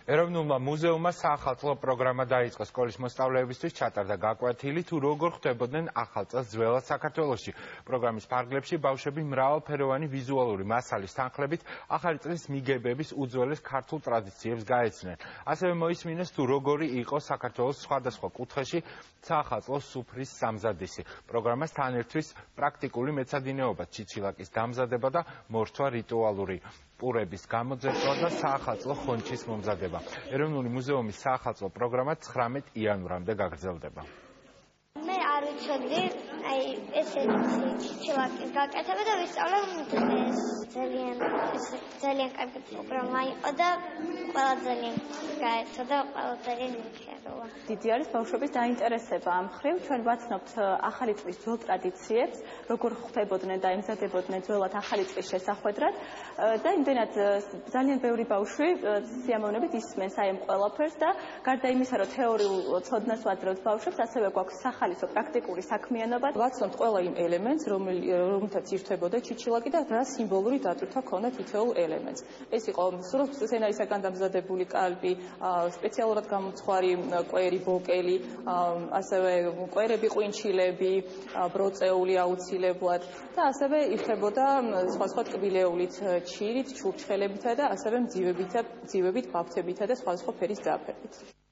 ეროვნულმა მუზეუმმა საახალწლო პროგრამა დაიწყო სკოლის მოსწავლეებისთვის ჩატარდა გაკვეთილი თუ როგორ ხვდებოდნენ ახალ წელს ძველად საქართველოში. პროგრამის ფარგლებში ბავშვები მრავალფეროვანი ვიზუალური მასალის თანხლებით ახალი წლის მიგებების უძველეს ქართულ ტრადიციებს გაეცნენ. ასევე მოისმინეს თუ როგორი იყო საქართველოს სხვადასხვა კუთხეში საახალწლო სუფრის სამზადისი. პროგრამას თან ერთვის პრაქტიკული მეცადინეობა, ჩიჩილაკის დამზადება და მორთვა რიტუალური პურების გამოძერწვა და საახალწლო ხონჩის მომზადება. ეროვნული მუზეუმის საახალწლო პროგრამა 19 იანვრამდე გაგრძელდება. მე არ ვიცოდი, ესეთი ჩიჩილაკის გაკეთება და ვისწავლე დღეს. ძალიან კარგი პროგრამა იყო და ყველა ძალიან გაეცოდა და ყველა ძალიან მიხაროვა. დიდი არის ბავშვების დაინტერესება ამ მხრივ. ჩვენ ვაცნობთ ახალი წლის ძველ ტრადიციებს, როგორ ხვდებოდნენ და ემზადებოდნენ ძველად ახალი წლის შესახვედრად და იმდენად ძალიან ბევრი ბავშვი სიამოვნებით ისმენს აი ამ ყველაფერს და გარდა იმისა, რომ თეორიულ ცოდნას ვაძლევთ ბავშვებს, ასევე გვაქვს სახალისო პრაქტიკული საქმიანობა. ვაცნობთ ყველა იმ ელემენტს, რომელთაც ირთვებოდა ჩიჩილაკი და რა სიმბოლური დატვირთვა ჰქონდა თითოეულ ელემენტს. ეს იყო სრულ სცენარისაგან დამზადებული კალბი, სპეციალურად გამომცხვარი კვერი, ბოკელი, ასევე კვერები, ყვინჩილები, ბროწეული აუცილებლად და ასევე ირთვებოდა სხვადასხვა ტკბილეულით, ჩირით, ჩურჩხელებითა და ასევე მძივებით, ბაფთებითა და სხვადასხვა ფერის ძაფებით.